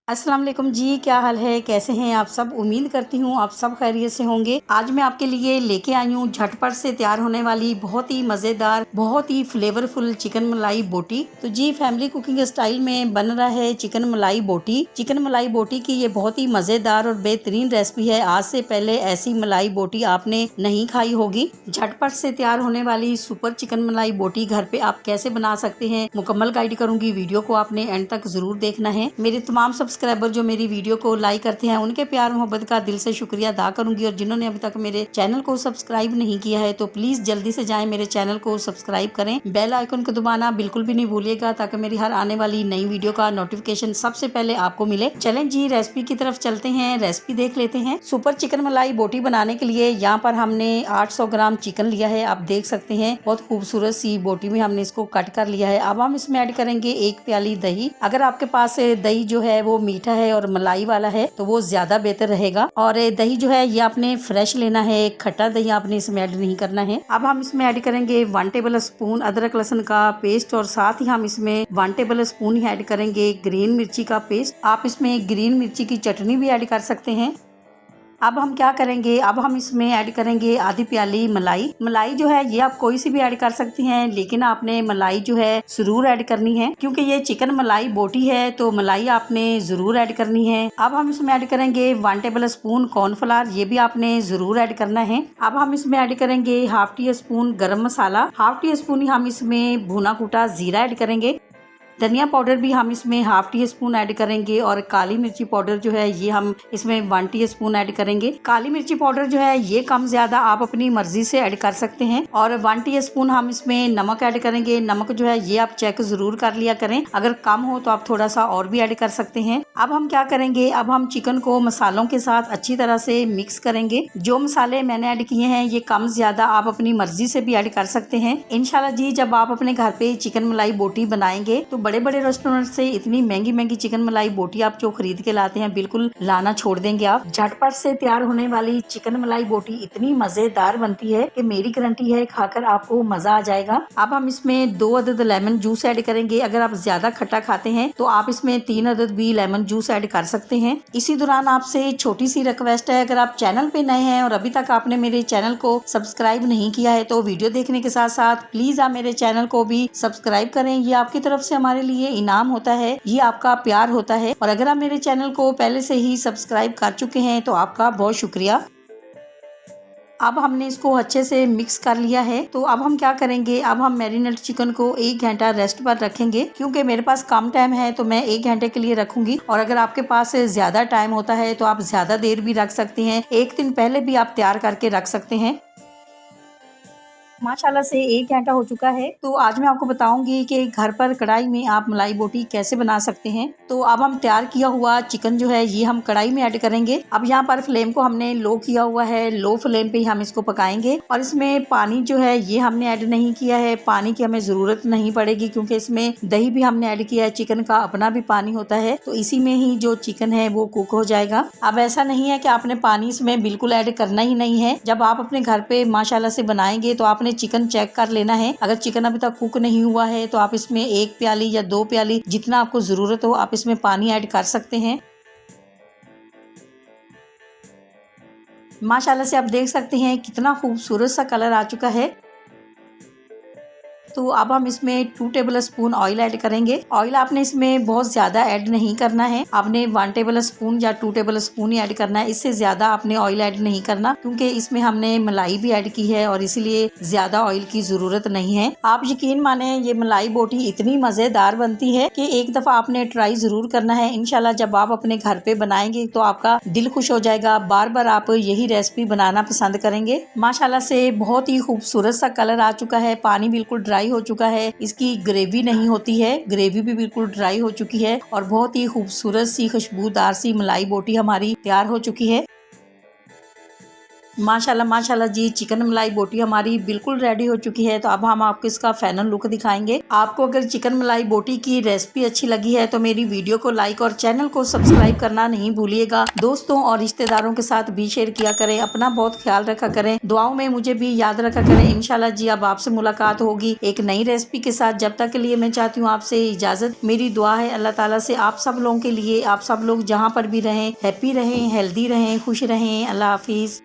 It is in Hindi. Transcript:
अस्सलाम वालेकुम जी, क्या हाल है? कैसे हैं आप सब? उम्मीद करती हूँ आप सब खैरियत से होंगे। आज मैं आपके लिए लेके आई हूँ झटपट से तैयार होने वाली बहुत ही मज़ेदार, बहुत ही फ्लेवरफुल चिकन मलाई बोटी। तो जी फैमिली कुकिंग स्टाइल में बन रहा है चिकन मलाई बोटी। चिकन मलाई बोटी की ये बहुत ही मज़ेदार और बेहतरीन रेसिपी है। आज से पहले ऐसी मलाई बोटी आपने नहीं खाई होगी। झटपट से तैयार होने वाली सुपर चिकन मलाई बोटी घर पे आप कैसे बना सकते हैं, मुकम्मल गाइड करूंगी। वीडियो को आपने एंड तक जरूर देखना है। मेरे तमाम सब्सक्राइबर जो मेरी वीडियो को लाइक करते हैं उनके प्यार मोहब्बत का दिल से शुक्रिया अदा करूंगी, और जिन्होंने अभी तक मेरे चैनल को सब्सक्राइब नहीं किया है तो प्लीज जल्दी से जाएं मेरे चैनल को सब्सक्राइब करें। बेल आइकन को दबाना बिल्कुल भी नहीं भूलिएगा ताकि मेरी हर आने वाली नई वीडियो का नोटिफिकेशन सबसे पहले आपको मिले। चलें जी रेसिपी की तरफ चलते हैं, रेसिपी देख लेते हैं। सुपर चिकन मलाई बोटी बनाने के लिए यहाँ पर हमने 800 ग्राम चिकन लिया है। आप देख सकते हैं बहुत खूबसूरत सी बोटी में हमने इसको कट कर लिया है। अब हम इसमें ऐड करेंगे 1 प्याली दही। अगर आपके पास दही जो है वो मीठा है और मलाई वाला है तो वो ज्यादा बेहतर रहेगा। और दही जो है ये आपने फ्रेश लेना है, खट्टा दही आपने इसमें ऐड नहीं करना है। अब हम इसमें ऐड करेंगे 1 टेबल स्पून अदरक लहसुन का पेस्ट, और साथ ही हम इसमें 1 टेबल स्पून ही ऐड करेंगे ग्रीन मिर्ची का पेस्ट। आप इसमें ग्रीन मिर्ची की चटनी भी ऐड कर सकते हैं। अब हम क्या करेंगे, अब हम इसमें ऐड करेंगे आधी प्याली मलाई। मलाई जो है ये आप कोई सी भी ऐड कर सकती हैं, लेकिन आपने मलाई जो है जरूर ऐड करनी है क्योंकि ये चिकन मलाई बोटी है तो मलाई आपने जरूर ऐड करनी है। अब हम इसमें ऐड करेंगे 1 टेबल स्पून कॉर्नफ्लावर, ये भी आपने जरूर ऐड करना है। अब हम इसमें ऐड करेंगे हाफ टी स्पून गरम मसाला, हाफ टी स्पून ही हम इसमें भुना कूटा जीरा ऐड करेंगे। धनिया पाउडर भी हम इसमें हाफ टी स्पून ऐड करेंगे, और काली मिर्ची पाउडर जो है ये हम इसमें 1 टी स्पून ऐड करेंगे। काली मिर्ची पाउडर जो है ये कम ज्यादा आप अपनी मर्जी से ऐड कर सकते हैं। और 1 टी स्पून हम इसमें नमक ऐड करेंगे। नमक जो है ये आप चेक जरूर कर लिया करें, अगर कम हो तो आप थोड़ा सा और भी ऐड कर सकते हैं। अब हम क्या करेंगे, अब हम चिकन को मसालों के साथ अच्छी तरह से मिक्स करेंगे। जो मसाले मैंने ऐड किए हैं ये कम ज्यादा आप अपनी मर्जी से भी ऐड कर सकते हैं। इंशाल्लाह जी जब आप अपने घर पे चिकन मलाई बोटी बनाएंगे तो बड़े बड़े रेस्टोरेंट से इतनी महंगी महंगी चिकन मलाई बोटी आप जो खरीद के लाते हैं बिल्कुल लाना छोड़ देंगे आप। झटपट से तैयार होने वाली चिकन मलाई बोटी इतनी मजेदार बनती है कि मेरी गारंटी है खाकर आपको मजा आ जाएगा। अब हम इसमें 2 अदद लेमन जूस ऐड करेंगे। अगर आप ज्यादा खट्टा खाते हैं तो आप इसमें 3 अदद भी लेमन जूस ऐड कर सकते हैं। इसी दौरान आपसे छोटी सी रिक्वेस्ट है, अगर आप चैनल पे नए हैं और अभी तक आपने मेरे चैनल को सब्सक्राइब नहीं किया है तो वीडियो देखने के साथ साथ प्लीज आप मेरे चैनल को भी सब्सक्राइब करें। ये आपकी तरफ से हमारे लिए इनाम होता है, ये आपका प्यार होता है। और अगर आप मेरे चैनल को पहले से ही सब्सक्राइब कर चुके हैं तो आपका बहुत शुक्रिया। अब हमने इसको अच्छे से मिक्स कर लिया है, तो अब हम क्या करेंगे, अब हम मैरिनेट चिकन को 1 घंटा रेस्ट पर रखेंगे। क्योंकि मेरे पास कम टाइम है तो मैं 1 घंटे के लिए रखूंगी, और अगर आपके पास ज्यादा टाइम होता है तो आप ज्यादा देर भी रख सकते हैं। 1 दिन पहले भी आप तैयार करके रख सकते हैं। माशाल्लाह से 1 घंटा हो चुका है, तो आज मैं आपको बताऊंगी कि घर पर कढ़ाई में आप मलाई बोटी कैसे बना सकते हैं। तो अब हम तैयार किया हुआ चिकन जो है ये हम कढ़ाई में ऐड करेंगे। अब यहाँ पर फ्लेम को हमने लो किया हुआ है, लो फ्लेम पे ही हम इसको पकाएंगे। और इसमें पानी जो है ये हमने ऐड नहीं किया है, पानी की हमें जरूरत नहीं पड़ेगी क्योंकि इसमें दही भी हमने ऐड किया है, चिकन का अपना भी पानी होता है, तो इसी में ही जो चिकन है वो कुक हो जाएगा। अब ऐसा नहीं है कि आपने पानी इसमें बिल्कुल ऐड करना ही नहीं है। जब आप अपने घर पे माशाल्लाह से बनाएंगे तो आपने चिकन चेक कर लेना है। अगर चिकन अभी तक कुक नहीं हुआ है तो आप इसमें 1 प्याली या 2 प्याली जितना आपको जरूरत हो आप इसमें पानी ऐड कर सकते हैं। माशाल्लाह से आप देख सकते हैं कितना खूबसूरत सा कलर आ चुका है। तो अब हम इसमें 2 टेबल स्पून ऑयल ऐड करेंगे। ऑयल आपने इसमें बहुत ज्यादा ऐड नहीं करना है, आपने 1 टेबल स्पून या 2 टेबल स्पून ही ऐड करना है। इससे ज्यादा आपने ऑयल ऐड नहीं करना क्योंकि इसमें हमने मलाई भी ऐड की है और इसीलिए ज्यादा ऑयल की जरूरत नहीं है। आप यकीन माने ये मलाई बोटी इतनी मजेदार बनती है कि एक दफा आपने ट्राई जरूर करना है। इंशाल्लाह जब आप अपने घर पे बनाएंगे तो आपका दिल खुश हो जाएगा, बार बार आप यही रेसिपी बनाना पसंद करेंगे। माशाल्लाह से बहुत ही खूबसूरत सा कलर आ चुका है, पानी बिल्कुल ड्राई हो चुका है, इसकी ग्रेवी नहीं होती है, ग्रेवी भी बिल्कुल ड्राई हो चुकी है और बहुत ही खूबसूरत सी खुशबूदार सी मलाई बोटी हमारी तैयार हो चुकी है। माशाल्लाह माशाल्लाह जी, चिकन मलाई बोटी हमारी बिल्कुल रेडी हो चुकी है। तो अब हम आपको इसका फाइनल लुक दिखाएंगे। आपको अगर चिकन मलाई बोटी की रेसिपी अच्छी लगी है तो मेरी वीडियो को लाइक और चैनल को सब्सक्राइब करना नहीं भूलिएगा। दोस्तों और रिश्तेदारों के साथ भी शेयर किया करें। अपना बहुत ख्याल रखा करें, दुआओं में मुझे भी याद रखा करें। इंशाल्लाह जी अब आपसे मुलाकात होगी एक नई रेसिपी के साथ। जब तक के लिए मैं चाहती हूँ आपसे इजाजत। मेरी दुआ है अल्लाह ताला से आप सब लोगों के लिए, आप सब लोग जहाँ पर भी रहें हैप्पी रहें, हेल्दी रहें, खुश रहें। अल्लाह हाफिज।